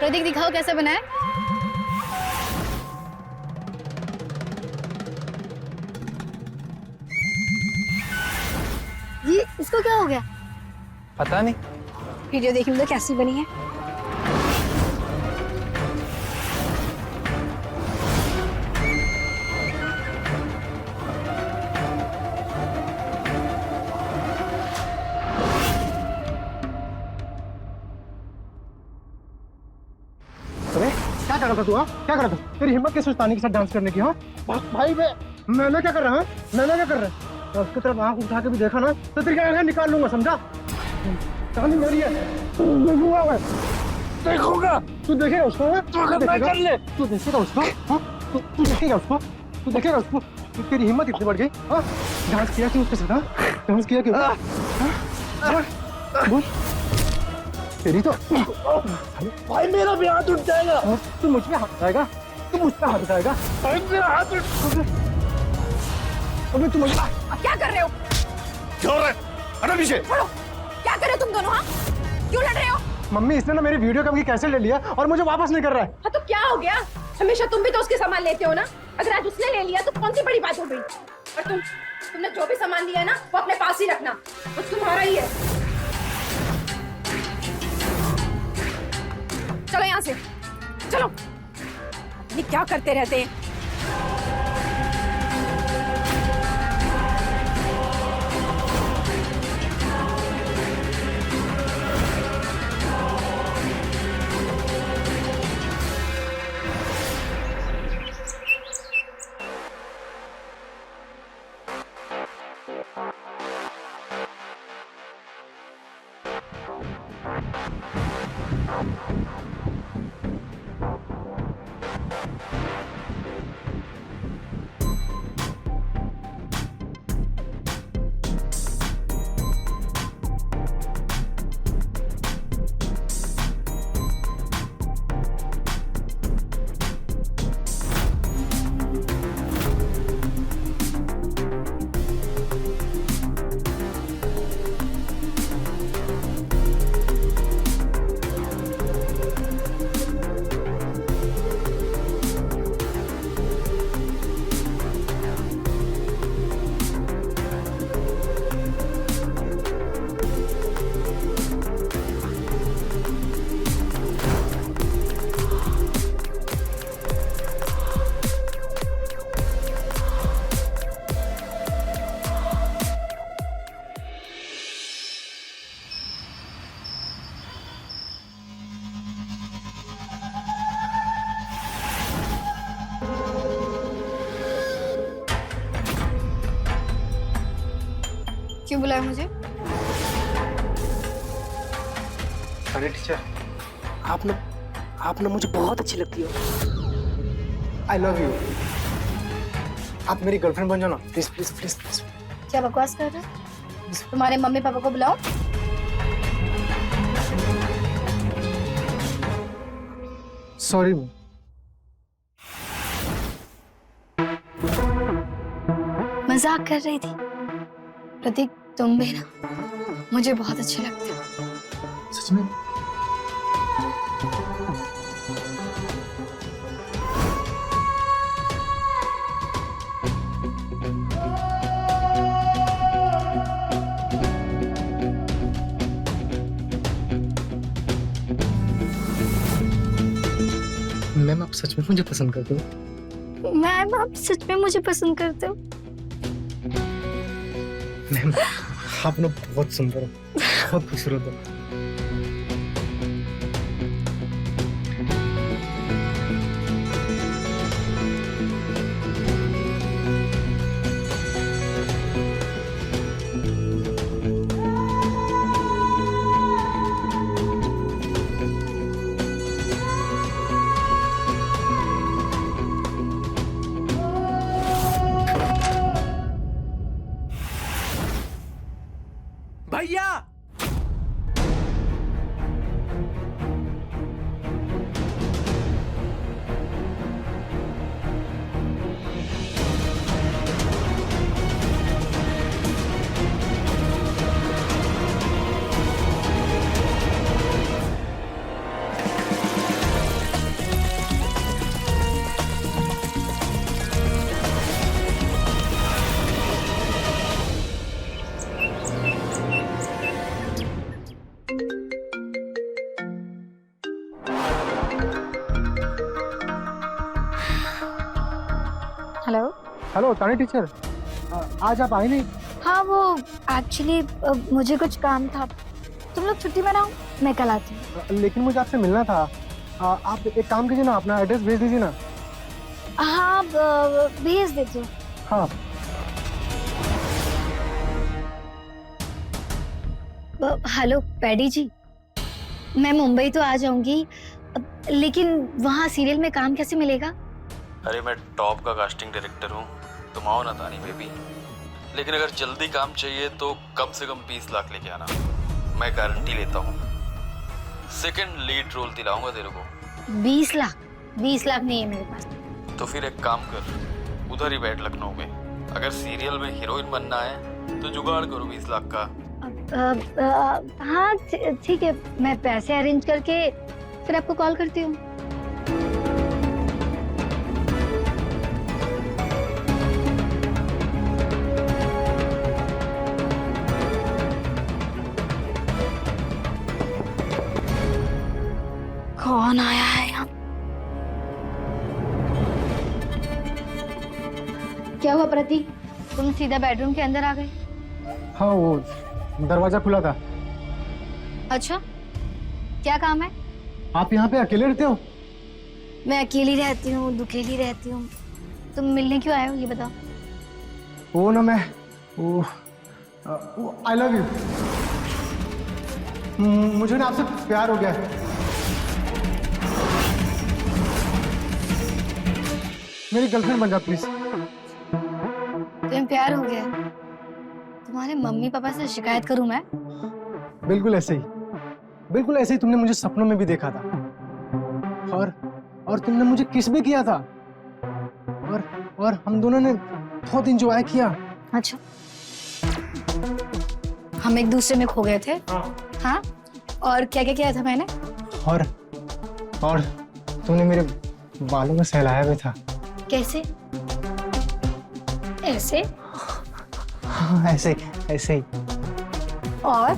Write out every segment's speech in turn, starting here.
प्रतीक दिखाओ कैसे बना है। ये इसको क्या हो गया? पता नहीं। वीडियो देखने में तो कैसी बनी है। अरे क्या कर रहा था तू? हाँ क्या कर रहा था? तेरी हिम्मत कैसे उस्तानी के साथ डांस करने की? हाँ भाई मैं क्या कर रहा हूँ? मैं क्या कर रहा है? उसकी तरफ आंख उठा के भी देखा ना तो तेरी आंखें निकाल लूंगा, समझा? कहानी मेरी है, देखूंगा मैं, देखूंगा। तू देखेगा उसको? कर ले। तू देखेगा उसको? हाँ तू देखेगा उसको? तू देखेगा उसको? तेरी हिम्मत इतनी बढ़ गई? हाँ डांस किया क्यों उसके साथ? हाँ डांस किया क्यों? बोल। तेरी तो भाई मेरा भी हाथ उठ जाएगा। तू मुझ पे हाथ उठाएगा? तू मुझ पे हाथ उठाएगा? मेरा हाथ उठ। अबे तू मुझे क्या कर रहे हो? क्या हो रहा है? हटो पीछे। छोड़ो। क्या कर रहे हो तुम दोनों? हाँ क्यों लड़ रहे हो? मम्मी इसने ना मेरी वीडियो कभी कैसे ले लिया और मुझे वापस नहीं कर रहा है। हाँ तो क्या हो गया? हमेशा तुम भी तो उसके सामान लेते हो ना। अगर आज उसने ले लिया तो कौन सी बड़ी बात हो गई? और तुमने जो भी सामान लिया ना वो अपने पास ही रखना, वो तुम्हारा ही है। चलो यहाँ से, चलो। ये क्या करते रहते हैं? क्यों बुलाया मुझे? अरे टीचर आप ना मुझे बहुत अच्छी लगती हो। I love you. आप मेरी गर्लफ्रेंड बन जाओ ना प्लीज प्लीज प्लीज प्लीज। क्या बकवास कर रहे हो? तुम्हारे मम्मी पापा को बुलाओ। सॉरी। मजाक कर रही थी। प्रतीक तुम भी ना मुझे बहुत अच्छे लगते हो। सच में? मैम आप सच में मुझे पसंद करते हो? मैम आप सच में मुझे पसंद करते हो? मैम आप ना बहुत सुंदर हो, बहुत खूबसूरत हो। भैया हेलो। हेलो तानी टीचर, आज आप आई नहीं? हाँ वो एक्चुअली मुझे कुछ काम था। तुम लोग छुट्टी में रहो, मैं कल आती हूँ। लेकिन मुझे आपसे मिलना था। आप एक काम कीजिए ना, अपना एड्रेस भेज दीजिए ना। हाँ भेज देती हूँ। हाँ। हेलो पैडी जी, मैं मुंबई तो आ जाऊंगी, लेकिन वहाँ सीरियल में काम कैसे मिलेगा? अरे मैं टॉप का कास्टिंग डायरेक्टर हूँ, तुम आओ ना तानी बेबी। लेकिन अगर जल्दी काम चाहिए तो कम से कम 20 लाख लेके आना, मैं गारंटी लेता हूँ। सेकंड लीड रोल दिलाऊंगा तेरे को। 20 लाख? 20 लाख नहीं है मेरे पास। तो फिर एक काम कर, उधर ही बैठ लखनऊ में। अगर सीरियल में हीरोइन बनना है तो जुगाड़ करो 20 लाख का। हाँ ठीक है, मैं पैसे अरेंज करके फिर आपको कॉल करती हूँ। कौन आया है यहाँ? क्या हुआ प्रतीक, तुम सीधा बेडरूम के अंदर आ गए? हाँ वो दरवाजा खुला था। अच्छा, क्या काम है? आप यहाँ पे अकेले रहते हो? मैं अकेली रहती हूँ, दुकेली रहती हूँ। तुम मिलने क्यों आए हो ये बताओ। वो ना मैं वो आई लव यू, मुझे ना आपसे प्यार हो गया है। मेरी गर्लफ्रेंड बन जा प्लीज। तुम्हें प्यार हो गया? तुम्हारे मम्मी पापा से शिकायत करूं मैं? बिल्कुल ऐसे ही, बिल्कुल ऐसे ही तुमने मुझे सपनों में भी देखा था, और तुमने मुझे किस भी किया था, और हम दोनों ने बहुत एंजॉय किया। अच्छा, हम एक दूसरे में खो गए थे? हाँ, और क्या क्या किया था मैंने? और तुमने मेरे बालों में सहलाया भी था। कैसे? ऐसे? हाँ ऐसे ऐसे ही। और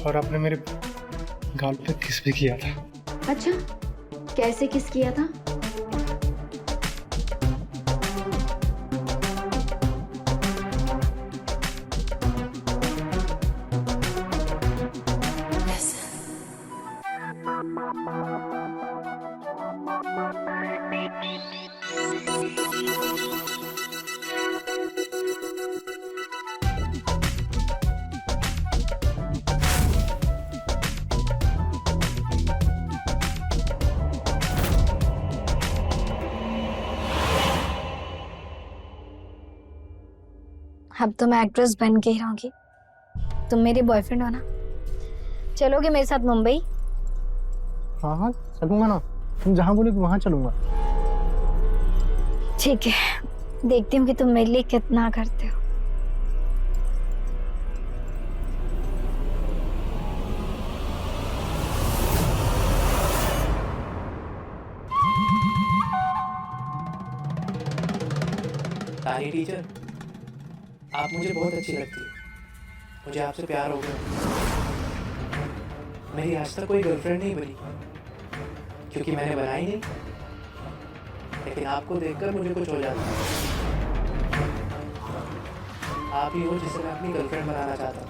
और आपने मेरे गाल पे किस भी किया था। अच्छा, कैसे किस किया था? अब तो मैं एक्ट्रेस बन के ही रहूंगी। तुम मेरे बॉयफ्रेंड हो ना? चलोगे मेरे साथ मुंबई? हाँ हाँ चलूंगा ना, तुम जहाँ बोलोगे वहाँ चलूंगा। ठीक है, देखती हूँ कि तुम मेरे लिए कितना करते हो। तानी टीचर, आप मुझे बहुत अच्छी लगती है। मुझे आपसे प्यार हो गया। मेरी आज तक कोई गर्लफ्रेंड नहीं बनी, क्योंकि मैंने बनाई नहीं। लेकिन आपको देखकर मुझे कुछ हो जाता है। आप ही हो जिसे मैं अपनी गर्लफ्रेंड बनाना चाहता हूँ।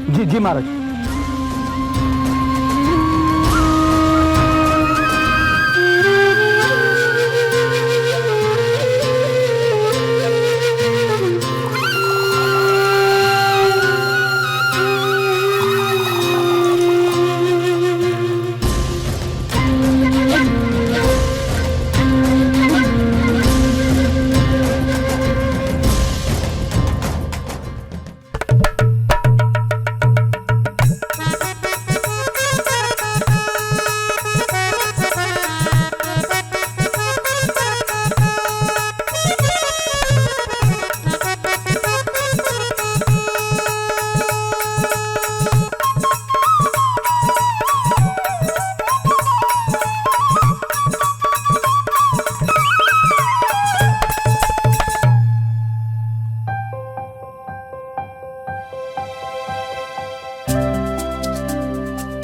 जी जी महाराज।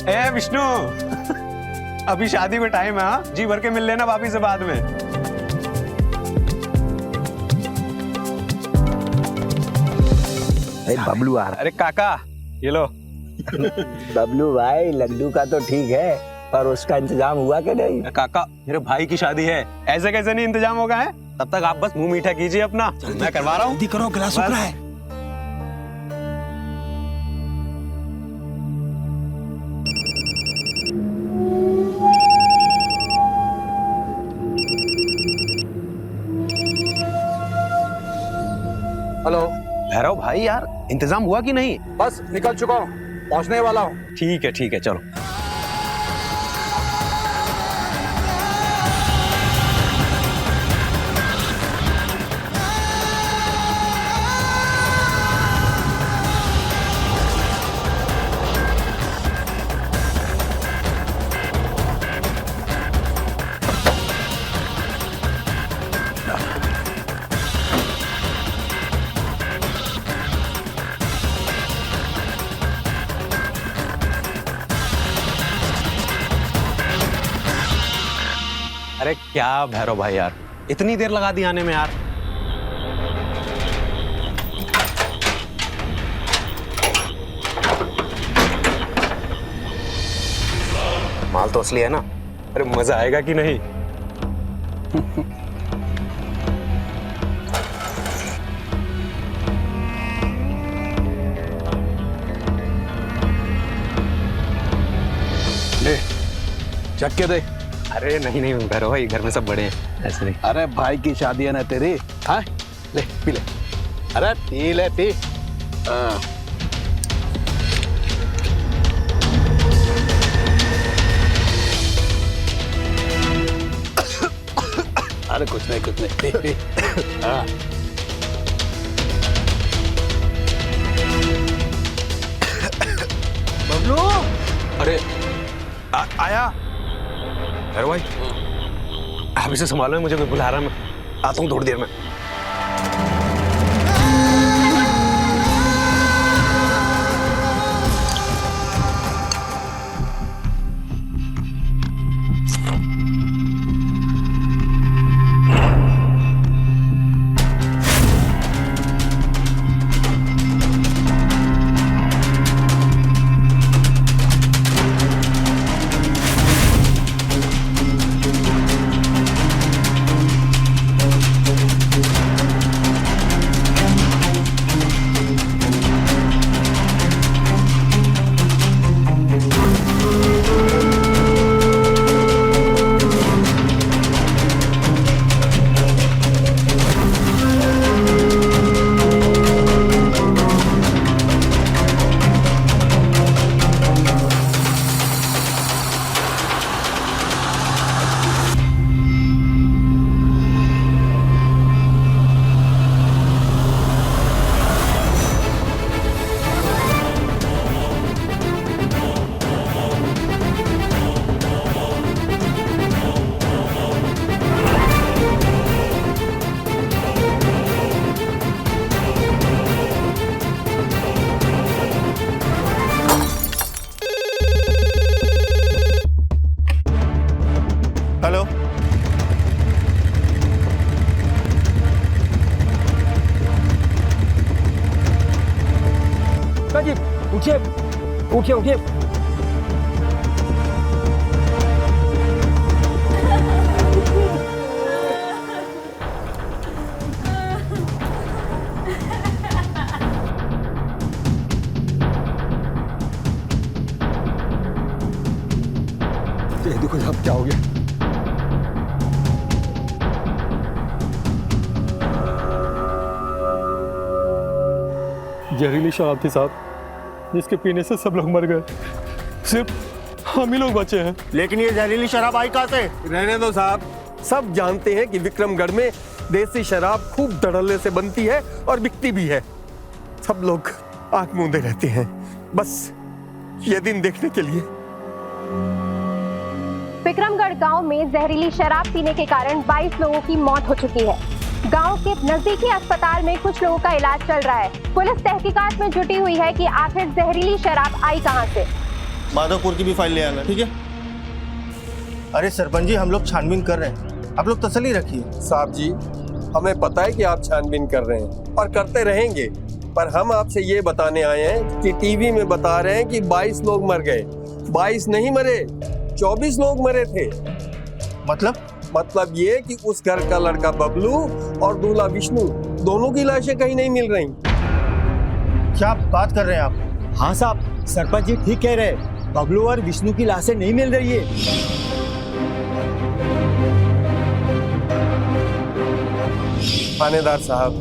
ए विष्णु, अभी शादी में टाइम है, हाँ? जी भर के मिल लेना भाभी से बाद में। बबलू आ रहा अरे काका, ये लो। बबलू भाई, लड्डू का तो ठीक है, पर उसका इंतजाम हुआ कि नहीं? काका, मेरे भाई की शादी है, ऐसे कैसे नहीं इंतजाम होगा है? तब तक आप बस मुंह मीठा कीजिए अपना, मैं करवा रहा हूँ। करो, गिलास उतरा है। हेलो। भैरव भाई यार, इंतजाम हुआ कि नहीं? बस निकल चुका हूँ, पहुँचने वाला हूँ। ठीक है चलो। अरे क्या भैरव भाई यार, इतनी देर लगा दी आने में यार। माल तो असली है ना? अरे मजा आएगा कि नहीं? ले चख के दे। अरे नहीं भैरव भाई, घर में सब बड़े हैं, ऐसे नहीं। अरे भाई की शादी है ना तेरी, हाँ ले पी ले। अरे पी ले पी। हाँ। अरे कुछ नहीं पी पी। हाँ। बबलू, अरे आया भैरव भाई, आप इसे संभालो, मुझे कोई बुला रहा है, मैं आता हूँ थोड़ी देर में। जी उठिए उठिए उठिए। देखो साहब क्या हो गया। जहरीली शराब थी साहब, जिसके पीने से सब लोग मर गए, सिर्फ हम ही लोग बचे हैं। लेकिन ये जहरीली शराब आई कहाँ से? रहने दो साहब, सब जानते हैं कि विक्रमगढ़ में देसी शराब खूब धड़ल्ले से बनती है और बिकती भी है। सब लोग आंख मूंदे रहते हैं बस ये दिन देखने के लिए। विक्रमगढ़ गांव में जहरीली शराब पीने के कारण 22 लोगों की मौत हो चुकी है। गांव के नजदीकी अस्पताल में कुछ लोगों का इलाज चल रहा है। पुलिस तहकीकात में जुटी हुई है कि आखिर जहरीली शराब आई कहां से। माधवपुर की भी फाइल ले आना, ठीक है? अरे सरपंच जी, हम लोग छानबीन कर रहे हैं, आप लोग तसल्ली रखिए। साहब जी, हमें पता है कि आप छानबीन कर रहे हैं और करते रहेंगे, पर हम आपसे ये बताने आए हैं कि टीवी में बता रहे हैं कि 22 लोग मर गए। 22 नहीं मरे, 24 लोग मरे थे। मतलब ये कि उस घर का लड़का बबलू और दूल्हा विष्णु दोनों की लाशें कहीं नहीं मिल रही। क्या बात कर रहे हैं आप? हाँ साहब, सरपंच जी ठीक कह रहे हैं, बबलू और विष्णु की लाशें नहीं मिल रही है। थानेदार साहब,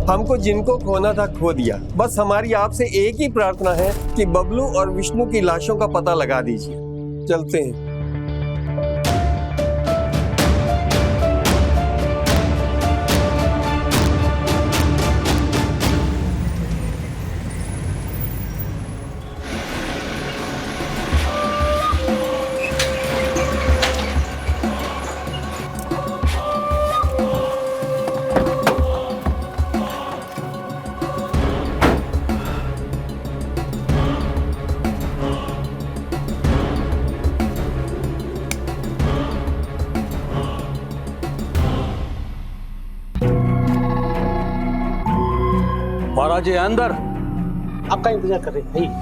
हमको जिनको खोना था खो दिया। बस हमारी आपसे एक ही प्रार्थना है कि बबलू और विष्णु की लाशों का पता लगा दीजिए। चलते हैं। महाराज जी अंदर। आपका इंतजार कर रहे हैं।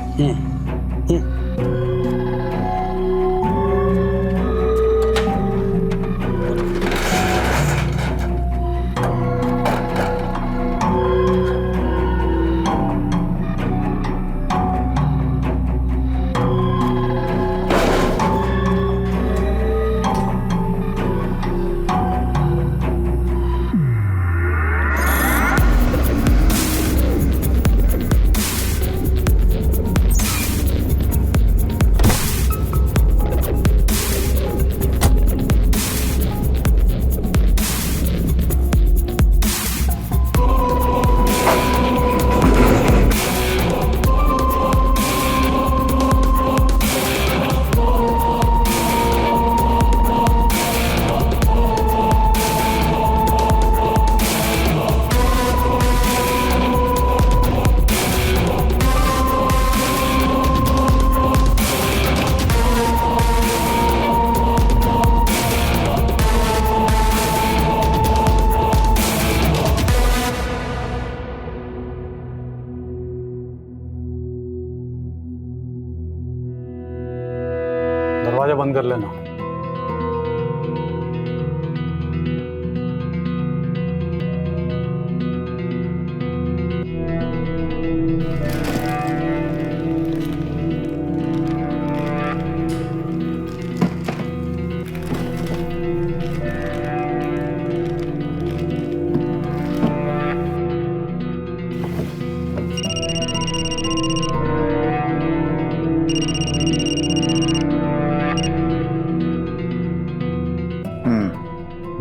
दरवाजा बंद कर लेना।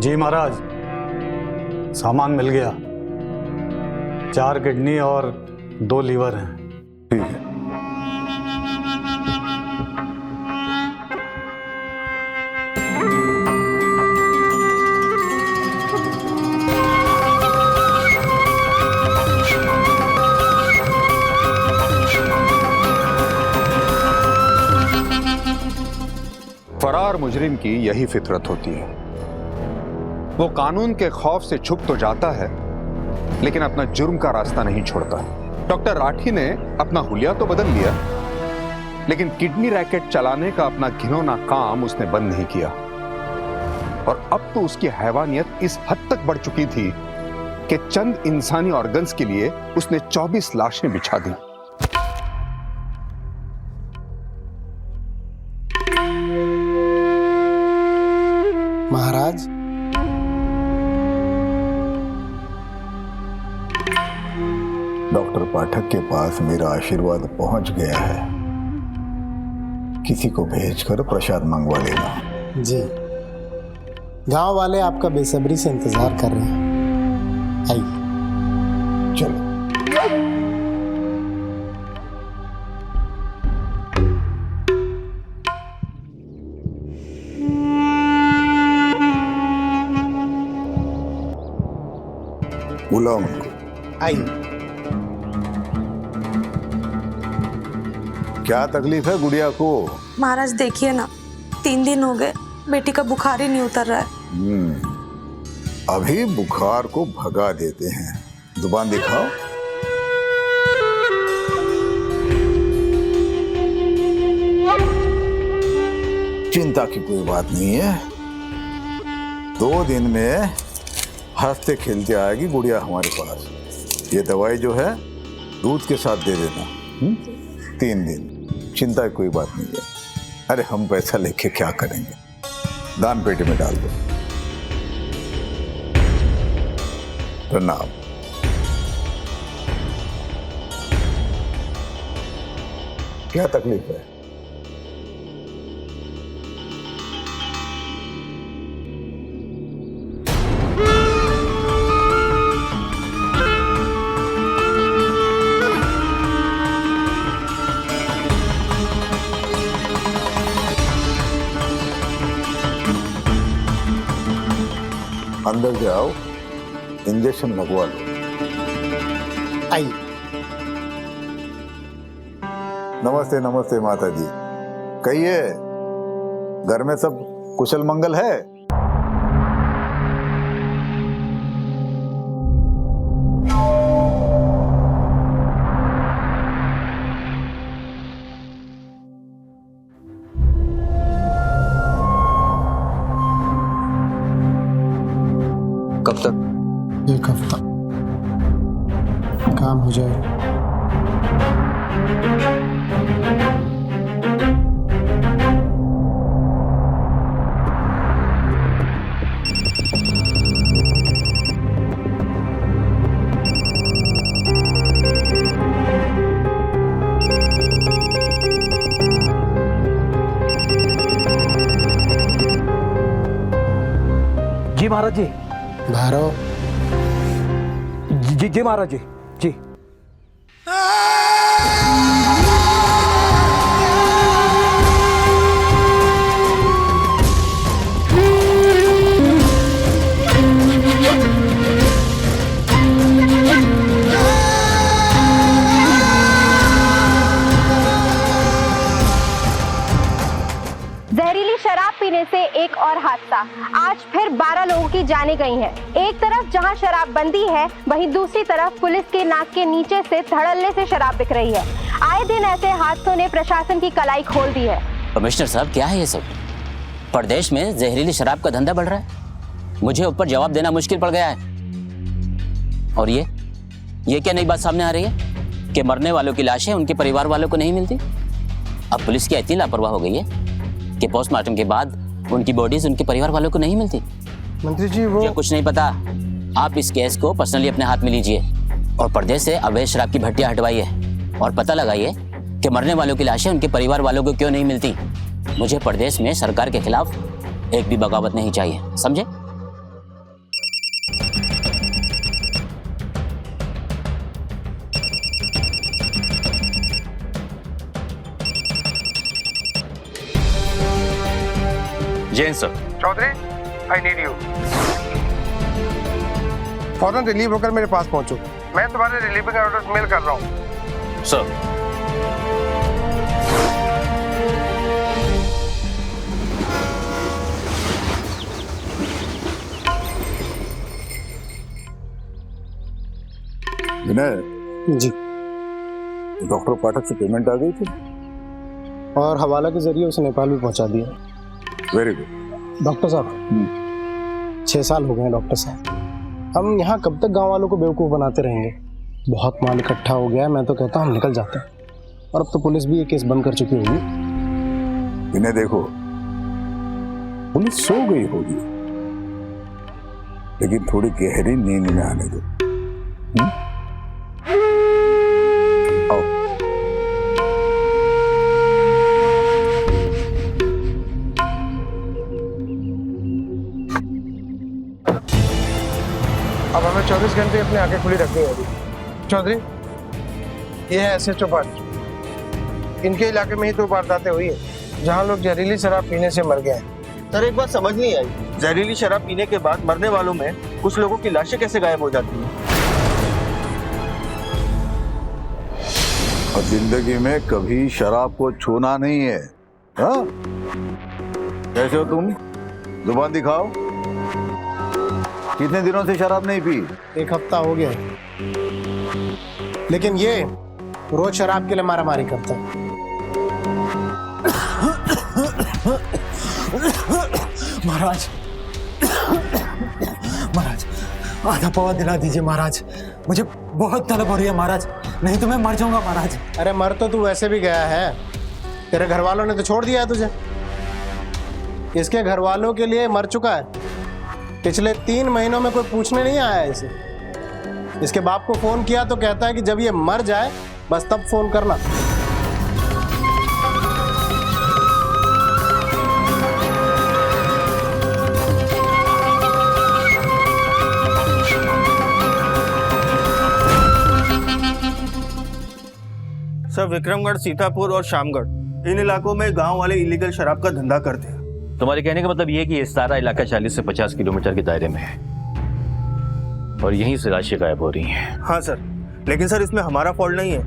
जी महाराज, सामान मिल गया। 4 किडनी और 2 लीवर हैं। ठीक है। फरार मुजरिम की यही फितरत होती है। वो कानून के खौफ से छुप तो जाता है, लेकिन अपना जुर्म का रास्ता नहीं छोड़ता। डॉक्टर राठी ने अपना हुलिया तो बदल लिया, लेकिन किडनी रैकेट चलाने का अपना घिनौना काम उसने बंद नहीं किया। और अब तो उसकी हैवानियत इस हद तक बढ़ चुकी थी कि चंद इंसानी ऑर्गन्स के लिए उसने 24 लाशें बिछा दी। महाराज, डॉक्टर पाठक के पास मेरा आशीर्वाद पहुंच गया है। किसी को भेजकर प्रसाद मंगवा लेना। जी, गांव वाले आपका बेसब्री से इंतजार कर रहे हैं। आइए। चलो। बुलाओ उनको। आइए। क्या तकलीफ है गुड़िया को? महाराज देखिए ना, 3 दिन हो गए, बेटी का बुखार ही नहीं उतर रहा है। अभी बुखार को भगा देते हैं। जुबान दिखाओ। चिंता की कोई बात नहीं है। 2 दिन में हंसते खेलते आएगी गुड़िया हमारे पास। ये दवाई जो है दूध के साथ दे देना। 3 दिन, चिंता की कोई बात नहीं है। अरे हम पैसा लेके क्या करेंगे, दान पेटी में डाल दो। प्रणाम। क्या तकलीफ है? अंदर जाओ, इंजेक्शन लगवा लो। आइए। नमस्ते नमस्ते माता जी। कहिए, घर में सब कुशल मंगल है? कब तक? 1 हफ्ता काम हो जाएगा। जी महाराज जी। भैरव। जी जी महाराज जी। जी जहरीली शराब पीने से एक और हादसा। आज फिर 12 लोगों की जानें गई हैं। एक तरफ जहां शराबबंदी है, वहीं दूसरी तरफ पुलिस के नाक के नीचे से धड़ल्ले से शराब बिक रही है। आए दिन ऐसे हादसों ने प्रशासन की कलाई खोल दी है। कमिश्नर साहब, क्या है ये सब? प्रदेश में जहरीली शराब का धंधा बढ़ रहा है, मुझे ऊपर जवाब देना मुश्किल पड़ गया है। और ये क्या नई बात सामने आ रही है कि मरने वालों की लाशें उनके परिवार वालों को नहीं मिलती? अब पुलिस क्या इतनी लापरवाह हो गई है कि पोस्टमार्टम के बाद उनकी बॉडीज उनके परिवार वालों को नहीं मिलती? मंत्री जी, वो मुझे कुछ नहीं पता। आप इस केस को पर्सनली अपने हाथ में लीजिए और प्रदेश से अवैध शराब की भट्टियां हटवाइए और पता लगाइए कि मरने वालों की लाशें उनके परिवार वालों को क्यों नहीं मिलती। मुझे प्रदेश में सरकार के खिलाफ एक भी बगावत नहीं चाहिए, समझे? Jain sir. Chaudhary, I need you. फौरन रिलीव होकर मेरे पास पहुंचो। मैं तुम्हारे रिलीविंग ऑर्डर्स मेल कर रहा हूं। सर। विनय जी। डॉक्टर पाठक से पेमेंट आ गई थी और हवाला के जरिए उसे नेपाल भी पहुंचा दिया। Very good. डॉक्टर साहब 6 साल हो गए हैं डॉक्टर साहब, हम यहाँ कब तक गांव वालों को बेवकूफ़ बनाते रहेंगे? बहुत माल इकट्ठा हो गया है, मैं तो कहता हूँ हम निकल जाते हैं। और अब तो पुलिस भी ये केस बंद कर चुकी होगी। इन्हें देखो, पुलिस सो गई होगी, लेकिन थोड़ी गहरी नींद में आने दो। आओ। अब हमें 24 घंटे अपनी आंखें खुली रखनी होगी। चौधरी, ये है SHO पार्टी। इनके इलाके में ही 2 वारदातें हुई है जहां लोग जहरीली शराब पीने से मर गए हैं। सर एक बात समझ नहीं आई, जहरीली शराब पीने के बाद मरने वालों में कुछ लोगों की लाशें कैसे गायब हो जाती हैं? और जिंदगी में कभी शराब को छूना नहीं है। हाँ? कैसे हो तुम? जुबान दिखाओ। कितने दिनों से शराब नहीं पी? 1 हफ्ता हो गया, लेकिन ये रोज शराब के लिए मारामारी करता है। महाराज, महाराज आधा पवा दिला दीजिए महाराज, मुझे बहुत तलब हो रही है महाराज, नहीं तो मैं मर जाऊंगा महाराज। अरे मर तो तू वैसे भी गया है, तेरे घर वालों ने तो छोड़ दिया है तुझे। इसके घर वालों के लिए मर चुका है। पिछले 3 महीनों में कोई पूछने नहीं आया इसे। इसके बाप को फोन किया तो कहता है कि जब ये मर जाए बस तब फोन करना। सर विक्रमगढ़, सीतापुर और शामगढ़, इन इलाकों में गांव वाले इलीगल शराब का धंधा करते हैं। तुम्हारे कहने का मतलब ये है कि ये सारा इलाका 40 से 50 किलोमीटर के दायरे में है और यहीं से लाशें गायब हो रही हैं। हाँ सर, लेकिन सर इसमें हमारा फॉल्ट नहीं है।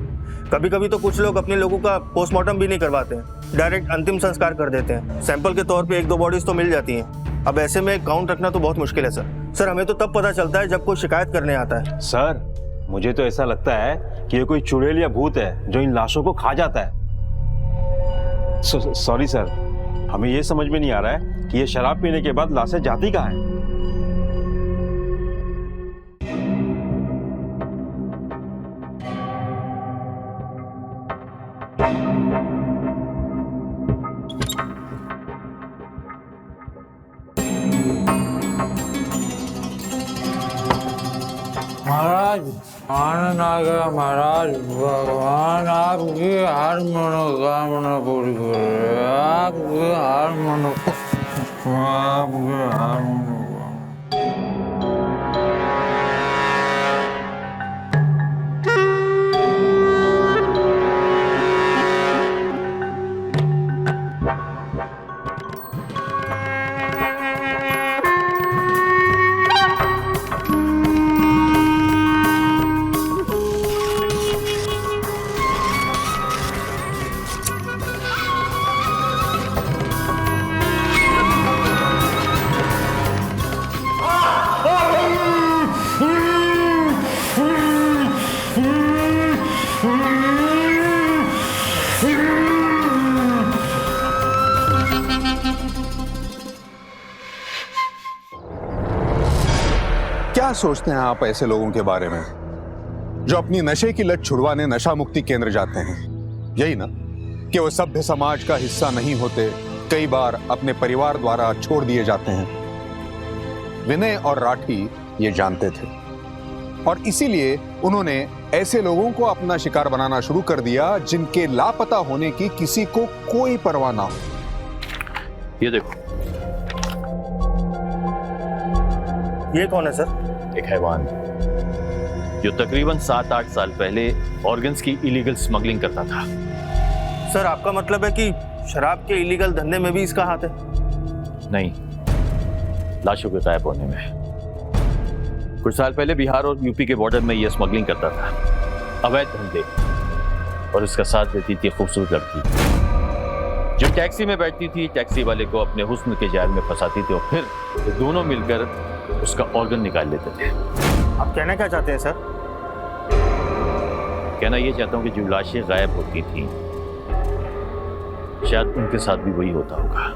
कभी कभी तो कुछ लोग अपने लोगों का पोस्टमार्टम भी नहीं करवाते हैं, डायरेक्ट अंतिम संस्कार कर देते हैं। सैंपल के तौर पे 1-2 बॉडीज तो मिल जाती हैं। अब ऐसे में काउंट रखना तो बहुत मुश्किल है सर। सर हमें तो तब पता चलता है जब कोई शिकायत करने आता है। सर मुझे तो ऐसा लगता है कि ये कोई चुड़ैल या भूत है जो इन लाशों को खा जाता है। सॉरी सर, हमें ये समझ में नहीं आ रहा है कि ये शराब पीने के बाद लाशें जाती कहाँ हैं। महाराज आनंद आ गया महाराज, भगवान आपकी हर मनोकामना पूरी करे, आपकी हर मनोकामना। क्या सोचते हैं आप ऐसे लोगों के बारे में जो अपनी नशे की लत छुड़वाने नशा मुक्ति केंद्र जाते हैं? यही ना कि वो सभ्य समाज का हिस्सा नहीं होते, कई बार अपने परिवार द्वारा छोड़ दिए जाते हैं। विनय और राठी ये जानते थे और इसीलिए उन्होंने ऐसे लोगों को अपना शिकार बनाना शुरू कर दिया जिनके लापता होने की किसी को कोई परवाह ना हो। ये देखो, ये कौन है सर? एक हैवान जो तकरीबन 7-8 साल पहले ऑर्गन्स की इलीगल स्मगलिंग करता था। सर आपका मतलब है कि शराब के इलीगल धंधे में भी इसका हाथ है? नहीं, लाशों के गायब होने में। कुछ साल पहले बिहार और यूपी के बॉर्डर में यह स्मगलिंग करता था, अवैध धंधे, और इसका साथ देती थी खूबसूरत लड़की जो टैक्सी में बैठती थी। टैक्सी वाले को अपने हुस्न के जाल में फंसाती थी और फिर ये दोनों मिलकर उसका ऑर्गन निकाल लेते थे। आप कहना क्या चाहते हैं सर? कहना ये चाहता हूँ कि जो लाशें गायब होती थी शायद उनके साथ भी वही होता होगा।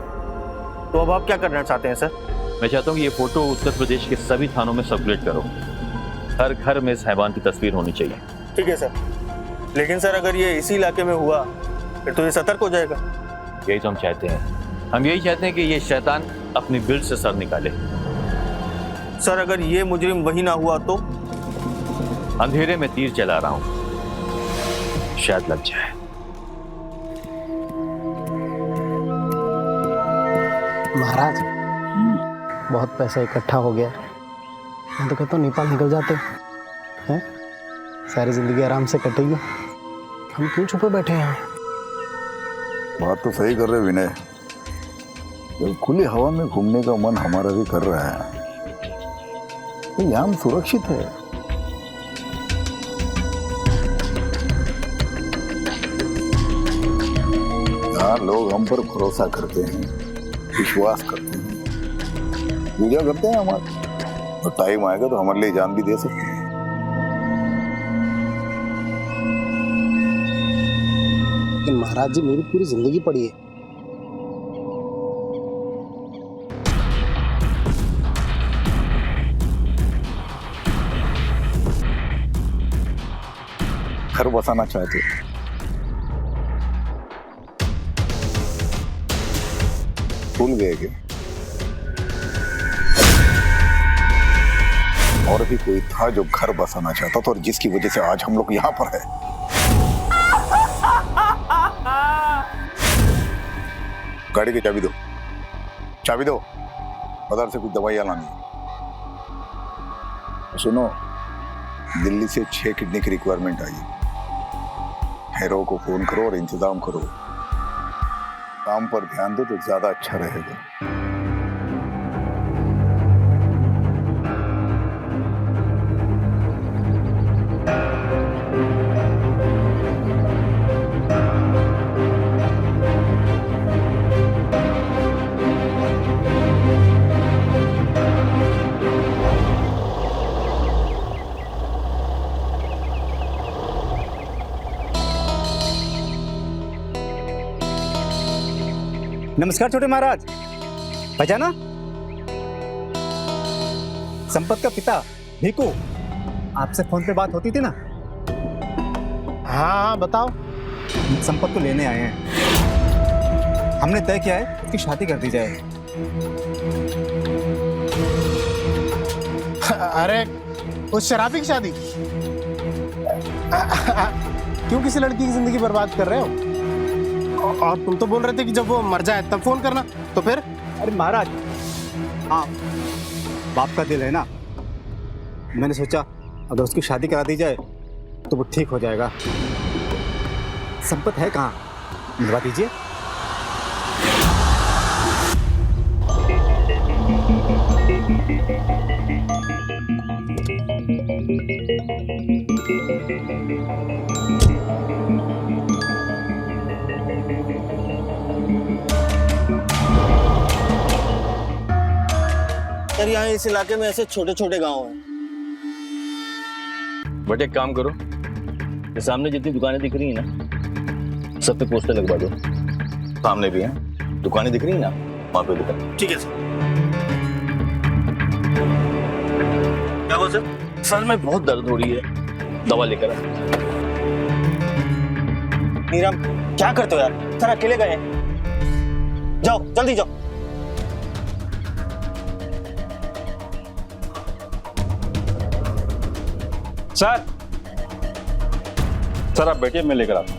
तो अब आप क्या करना चाहते हैं सर? मैं चाहता हूँ कि ये फोटो उत्तर प्रदेश के सभी थानों में सर्कुलेट करो। हर घर में इस हैवान की तस्वीर होनी चाहिए। ठीक है सर, लेकिन सर अगर ये इसी इलाके में हुआ फिर तो ये सतर्क हो जाएगा। यही तो हम चाहते हैं। हम यही चाहते हैं कि ये शैतान अपनी बिल्ड से सर निकाले। सर अगर ये मुजरिम वही ना हुआ तो? अंधेरे में तीर चला रहा हूं, शायद लग जाए। महाराज बहुत पैसा इकट्ठा हो गया, मैं तो कहता हूँ नेपाल निकल जाते हैं, सारी जिंदगी आराम से कटेगी। हम क्यों छुपे बैठे हैं यहाँ? बात तो सही कर रहे विनय, जब खुली हवा में घूमने का मन हमारा भी कर रहा है, तो यहाँ हम सुरक्षित है। यहाँ लोग हम पर भरोसा करते हैं, विश्वास करते हैं, पूजा करते हैं हमारे, और टाइम आएगा तो हमारे लिए जान भी दे सकते हैं। लेकिन महाराज जी मेरी पूरी जिंदगी पड़ी है। घर बसाना चाहते हैं, भूल गए कि और भी कोई था जो घर बसाना चाहता था और जिसकी वजह से आज हम लोग यहाँ पर है। गाड़ी की चाबी दो, चाबी दो, बाजार से कुछ दवाइयाँ लानी है। सुनो, दिल्ली से 6 किडनी की रिक्वायरमेंट आई है। हेरो को फोन करो और इंतजाम करो, काम पर ध्यान दो तो ज्यादा अच्छा रहेगा। नमस्कार छोटे महाराज, पहचाना? संपत का पिता भीकू, आपसे फोन पे बात होती थी ना? हाँ बताओ। संपत को लेने आए हैं, हमने तय किया है उसकी शादी कर दी जाए। अरे उस शराबी की शादी? क्यों किसी लड़की की जिंदगी बर्बाद कर रहे हो? और तुम तो बोल रहे थे कि जब वो मर जाए तब फोन करना, तो फिर? अरे महाराज, हाँ बाप का दिल है ना, मैंने सोचा अगर उसकी शादी करा दी जाए तो वो ठीक हो जाएगा। संपत है कहाँ, मिलवा दीजिए। सर यहाँ इस इलाके में ऐसे छोटे छोटे गांव हैं। बट एक काम करो, ये सामने जितनी दुकानें दिख रही हैं ना, सब पे पोस्टर लगवा दो। सामने भी हैं, दुकानें दिख रही हैं ना, वहां पे दुकान। ठीक है सर। क्या बोल सर? सर में बहुत दर्द हो रही है, दवा लेकर आ। नीरम क्या करते हो यार, सर अकेले गए, जाओ जल्दी जाओ। सर सर आप बैठिए, मैं लेकर आता हूं।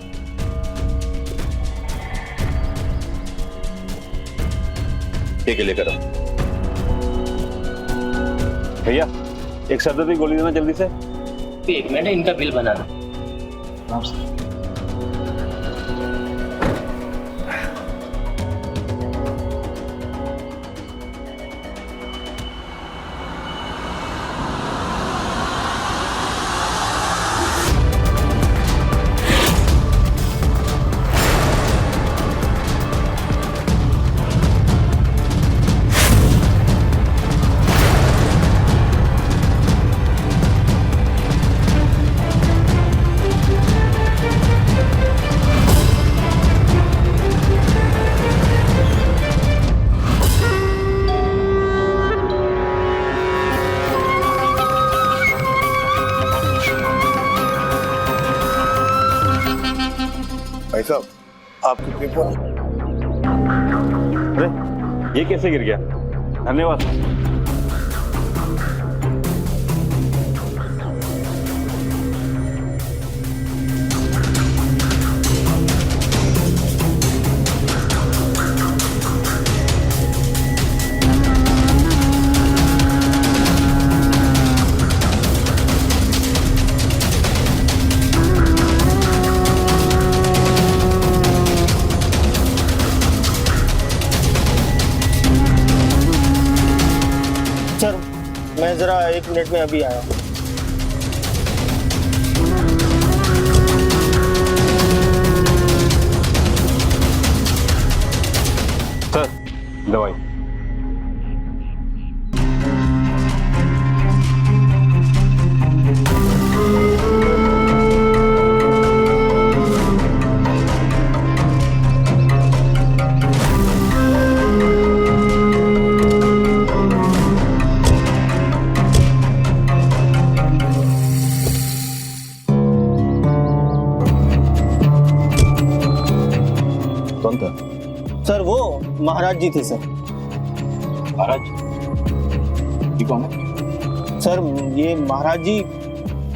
ठीक है, लेकर आओ। भैया एक सर दर्द की गोली देना जल्दी से। 1 मिनट, इनका बिल बनाना। भाई साहब आपके पेपर। अरे ये कैसे गिर गया? धन्यवाद। सर मैं जरा 1 मिनट में अभी आया। सर दवाई। कौन था? सर वो महाराज जी थे सर। महाराज ये कौन है? सर ये महाराज जी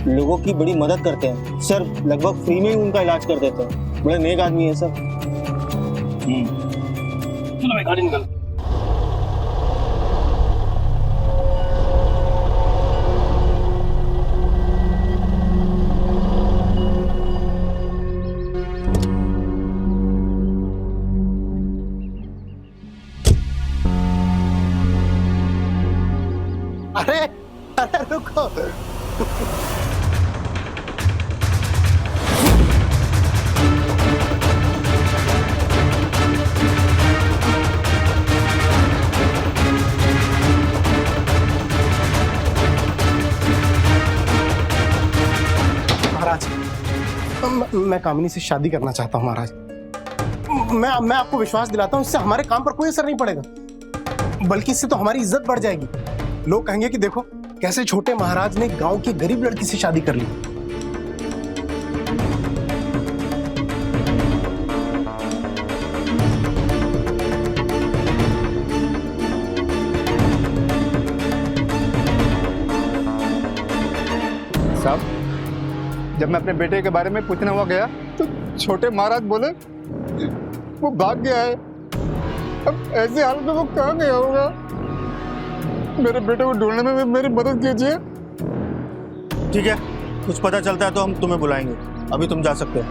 लोगों की बड़ी मदद करते हैं सर, लगभग फ्री में ही उनका इलाज कर देते हैं। बड़े नेक आदमी है सर। चलो भाई गाड़ी निकल। अरे अरे रुको। महाराज मैं कामिनी से शादी करना चाहता हूँ महाराज। मैं आपको विश्वास दिलाता हूँ, इससे हमारे काम पर कोई असर नहीं पड़ेगा, बल्कि इससे तो हमारी इज्जत बढ़ जाएगी। लोग कहेंगे कि देखो कैसे छोटे महाराज ने गांव की गरीब लड़की से शादी कर ली। साहब जब मैं अपने बेटे के बारे में पूछने हुआ गया तो छोटे महाराज बोले वो भाग गया है। अब ऐसे हालत में वो कहाँ गया होगा? मेरे बेटे को ढूंढने में मेरी मदद कीजिए। ठीक है, कुछ पता चलता है तो हम तुम्हें बुलाएंगे। अभी तुम जा सकते हो।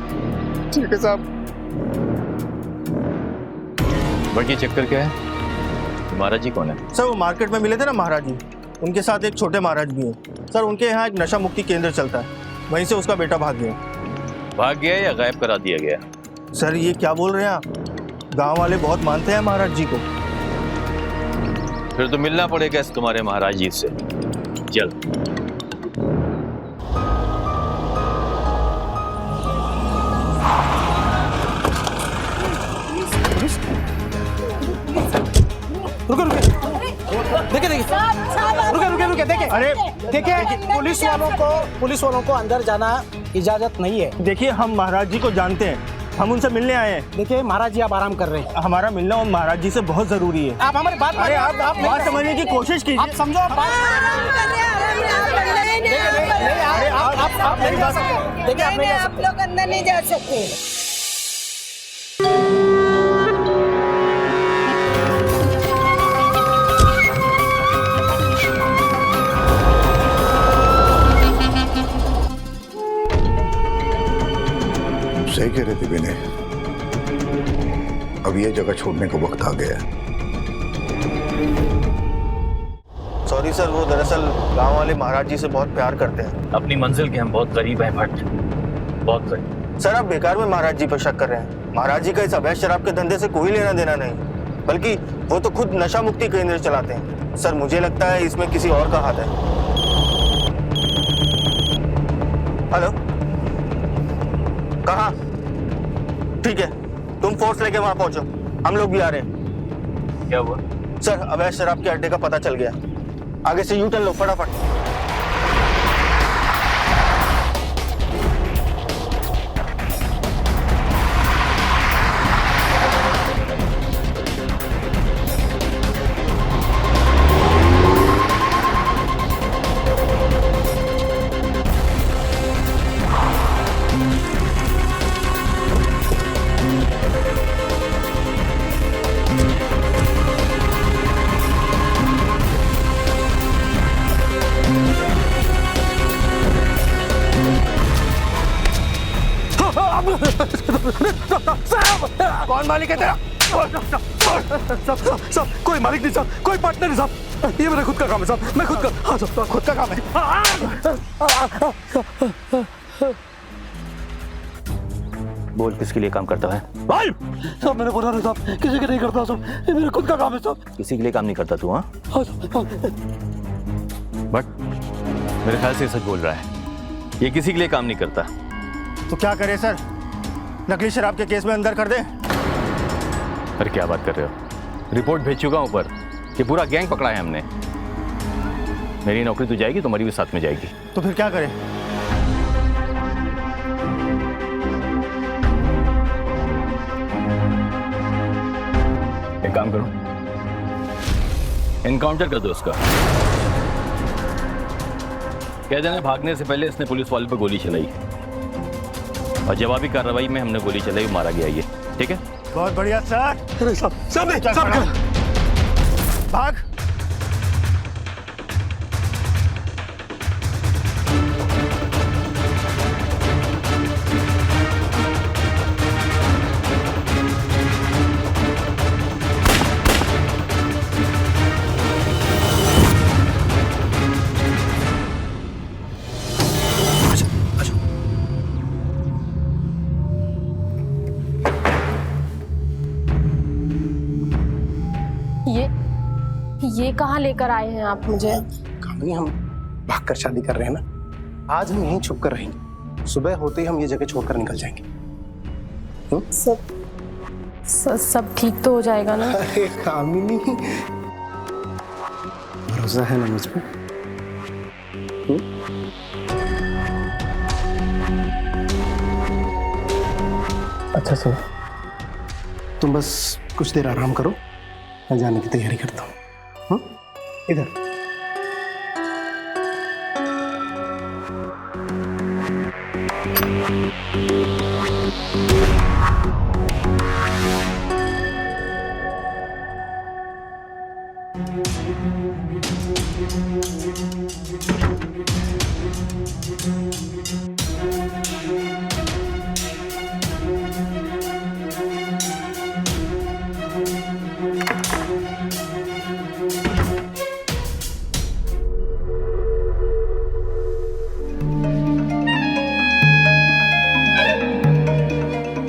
ठीक है साहब। बट ये चक्कर क्या है? महाराज जी कौन है? सर वो मार्केट में मिले थे ना महाराज जी, उनके साथ एक छोटे महाराज भी हैं। सर उनके यहाँ एक नशा मुक्ति केंद्र चलता है, वहीं से उसका बेटा भाग गया। भाग गया या गायब करा दिया गया? सर ये क्या बोल रहे हैं आप? गांव वाले बहुत मानते हैं महाराज जी को। फिर तो मिलना पड़ेगा इस तुम्हारे महाराज जी से। चल। रुके रुके देखे रुके देखे। अरे देखिए पुलिस वालों को अंदर जाना इजाजत नहीं है। देखिए हम महाराज जी को जानते हैं, हम उनसे मिलने आए हैं। देखिए महाराज जी आप आराम कर रहे हैं, हमारा मिलना और महाराज जी से बहुत जरूरी है। आप हमारी बात अरे आप बात समझने की कोशिश कीजिए। आप समझो, आप नहीं जा सकते। देखिए आप लोग अंदर नहीं जा सकते। सही कह रहे थे विनय, अब ये जगह छोड़ने का वक्त आ गया है। सॉरी सर, वो दरअसल गांव वाले महाराज जी से बहुत प्यार करते हैं। अपनी मंजिल के हम बहुत करीब हैं भट्ट, बहुत करीब। सर आप बेकार में महाराज जी पर शक कर रहे हैं। महाराज जी का इस अवैध शराब के धंधे से कोई लेना देना नहीं, बल्कि वो तो खुद नशा मुक्ति केंद्र चलाते हैं। सर मुझे लगता है इसमें किसी और का हाथ है। हेलो, कहाँ? ठीक है, तुम फोर्स लेके वहां पहुंचो, हम लोग भी आ रहे हैं। क्या हुआ? सर अवैध शराब के अड्डे का पता चल गया, आगे से यू टर्न लो फटाफट। कौन मालिक है तेरा? सब कोई मालिक नहीं साहब, कोई पार्टनर नहीं साहब, ये मेरा खुद का काम है साहब, मैं खुद का, हाँ साहब खुद का काम है। बोल किसके लिए काम करता है? भाई साहब मैंने बोला ना साहब, किसी के नहीं करता साहब, ये मेरा खुद का काम है साहब। किसी के लिए काम नहीं करता तू? हाँ हाँ साहब। बट मेरे ख्याल से सच बोल रहा है, ये किसी के लिए काम नहीं करता। तो क्या करें सर, नकली शराब के केस में अंदर कर दें? अरे क्या बात कर रहे हो, रिपोर्ट भेज चुका हूं ऊपर कि पूरा गैंग पकड़ा है हमने। मेरी नौकरी तो जाएगी, तुम्हारी भी साथ में जाएगी। तो फिर क्या करें? एक काम करो, एनकाउंटर कर दो उसका। कह देना भागने से पहले इसने पुलिस वाले पर गोली चलाई और जवाबी कार्रवाई में हमने गोली चलाई, मारा गया ये। ठीक है, बहुत बढ़िया सर। सब भाग। ये कहाँ लेकर आए हैं आप मुझे? कामिनी, हम भागकर शादी कर रहे हैं ना, आज हम यहीं छुप कर रहेंगे, सुबह होते ही हम ये जगह छोड़कर निकल जाएंगे। सब ठीक तो हो जाएगा ना? अरे कामिनी, भरोसा है ना मुझ पे? अच्छा सुनो, तुम बस कुछ देर आराम करो, मैं जाने की तैयारी करता हूँ। इधर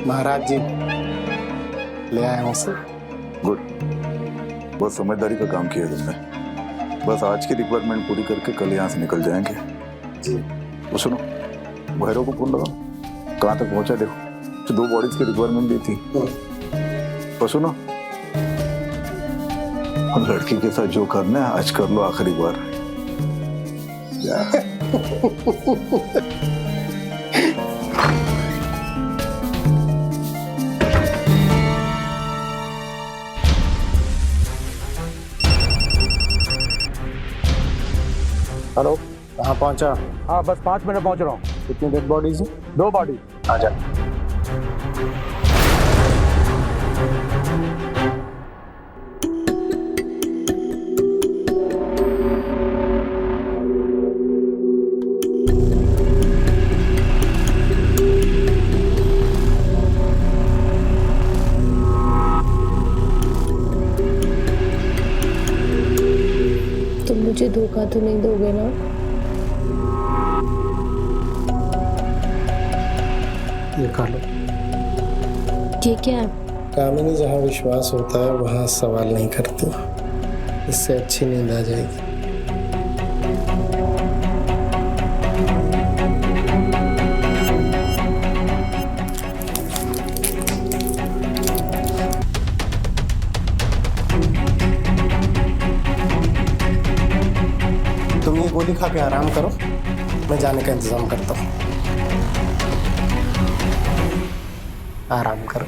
महाराज जी ले आए मुझसे। गुड, बहुत समझदारी का काम किया तुमने। बस आज की रिक्वायरमेंट पूरी करके कल यहाँ से निकल जाएंगे। जी। तो सुनो, भैरव को फोन लगाओ, कहाँ तक पहुँचा देखो, तो 2 बॉडीज की रिक्वायरमेंट दी थी। तो सुनो, लड़की के साथ जो करना है आज कर लो, आखिरी बार। हेलो, कहाँ पहुँचा? हाँ बस 5 मिनट पहुंच रहा हूँ। कितनी डेड बॉडीज हैं? 2 बॉडी। आ जा। तुम मुझे धोखा तो नहीं दोगे ना? ये खा लो। ये क्या है? कामिनी, जहाँ विश्वास होता है वहाँ सवाल नहीं करती, इससे अच्छी नींद आ जाएगी। तुम ये गोली खा के आराम करो, मैं जाने का इंतजाम करता हूँ। आराम करो।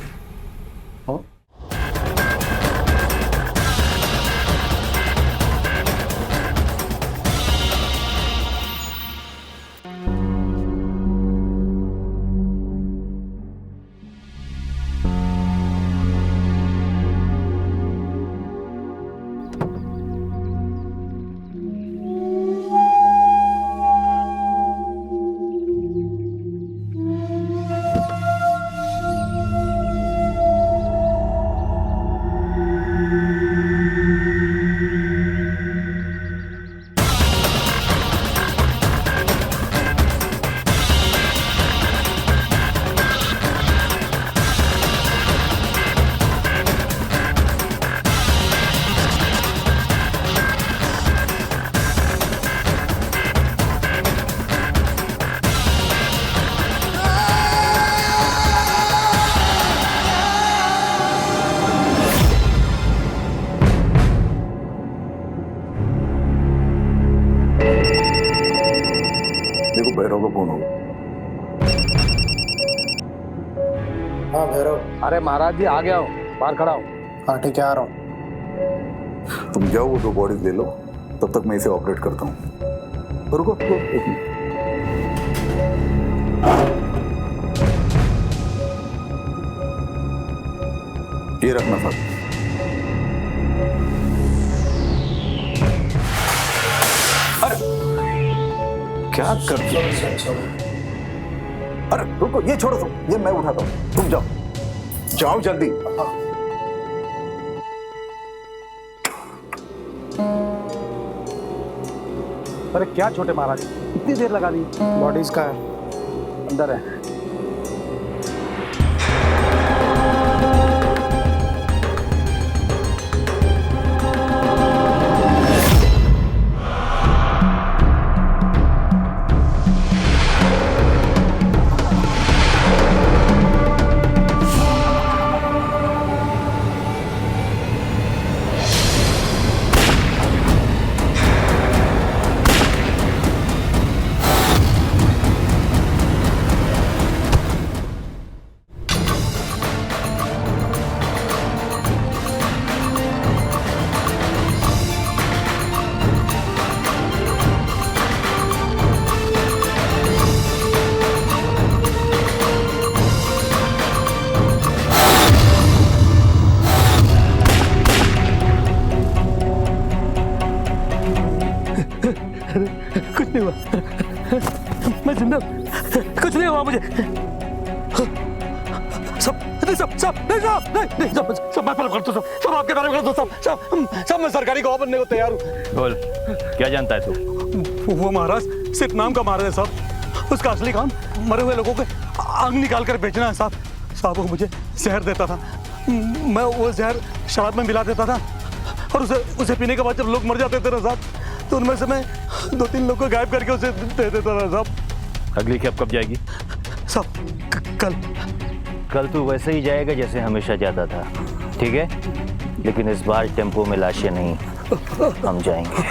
अरे महाराज जी आ गया हूँ, बाहर खड़ा हूँ। हाँ ठीक है, आ रहा हूँ। तुम जाओ, वो 2 बॉडीज ले लो, तब तक मैं इसे ऑपरेट करता हूँ। रुको रुको, एक मिनट। ये रखना साथ। अरे क्या करते हो? अरे रुको, ये छोड़ो तुम, ये मैं उठाता हूँ, तुम जाओ जाओ जल्दी। अरे क्या छोटे महाराज, इतनी देर लगा दी? बॉडीज का है, अंदर है। कुछ नहीं हुआ, मैं जिंदा, कुछ नहीं हुआ मुझे। सब मैं पर करता हूँ, सब आपके बारे में करता हूँ, सब मैं सरकारी गवाह बनने को तैयार हूँ। बोल, क्या जानता है तू? वो महाराज सिर्फ नाम का महाराज है साहब, उसका असली काम मरे हुए लोगों के आग निकाल कर बेचना है साहब। साहब वो मुझे जहर देता था, मैं वो जहर शराब में मिला देता था और उसे पीने के बाद जब लोग मर जाते थे ना साहब, तो उनमें से मैं 2-3 लोग को गायब करके उसे दे देता था साहब। अगली कैब कब जाएगी? साहब कल तू वैसे ही जाएगा जैसे हमेशा जाता था, ठीक है? लेकिन इस बार टेम्पो में लाशें नहीं, हम जाएंगे।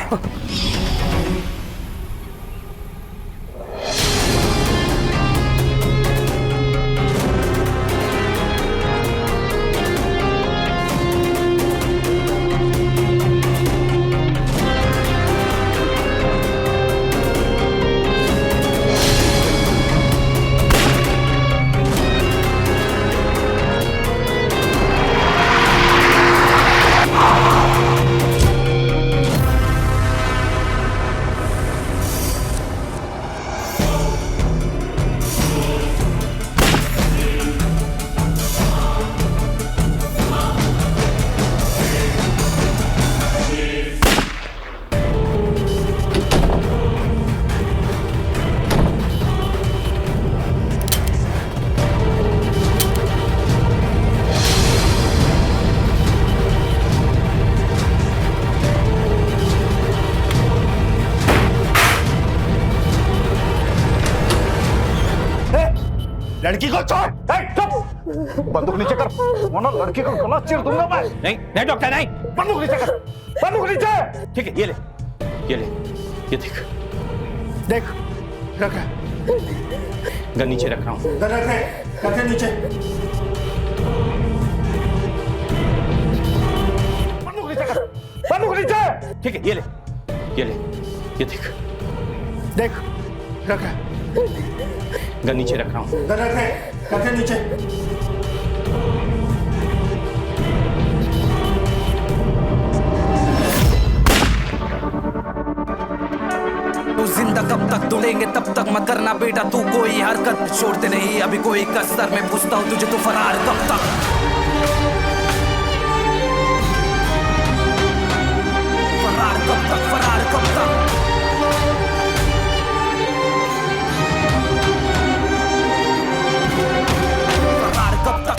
लड़की को छोड़, बंदूक नीचे कर, वरना लड़की को गला चीर दूंगा मैं। नहीं डॉक्टर नहीं, बंदूक नीचे कर, बंदूक नीचे। ठीक है, ये ले, ये देख, देख, रख, गन नीचे रख रहा हूँ। गन रख नीचे। बंदूक नीचे कर, बंदूक नीचे। ठीक है, ये देख, रख, गन नीचे रख रहा हूँ। गन रख नीचे। तू जिंदा कब तक तोड़ेंगे तब तक मत करना बेटा तू कोई हरकत छोड़ते नहीं अभी कोई कसर में पूछता हूँ तुझे तू फरार कब तक फरार कब तक फरार कब तक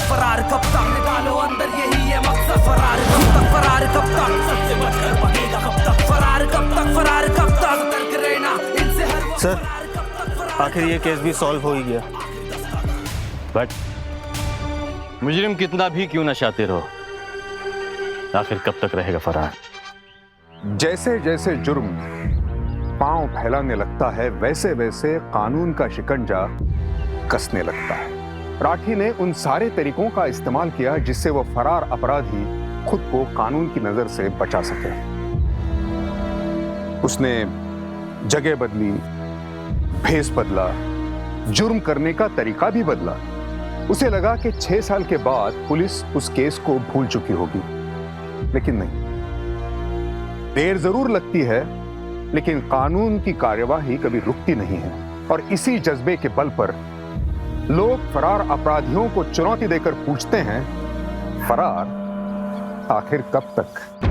फरार कब तक निकालो अंदर यही है मकसद फरार कब तक सबसे बढ़कर बनेगा कब तक फरार कब तक तर्क रहना इनसे हर सर आखिर ये केस भी सॉल्व हो ही गया बट मुजरिम कितना भी क्यों ना शातिर हो आखिर कब तक रहेगा फरार। जैसे जैसे जुर्म पांव फैलाने लगता है वैसे वैसे कानून का शिकंजा कसने लगता है। राठी ने उन सारे तरीकों का इस्तेमाल किया जिससे वह फरार अपराधी खुद को कानून की नजर से बचा सके। उसने जगह बदली, भेस बदला, जुर्म करने का तरीका भी बदला। उसे लगा कि 6 साल के बाद पुलिस उस केस को भूल चुकी होगी, लेकिन नहीं। देर जरूर लगती है, लेकिन कानून की कार्यवाही कभी रुकती नहीं है। और इसी जज्बे के बल पर लोग फरार अपराधियों को चुनौती देकर पूछते हैं, फरार आखिर कब तक?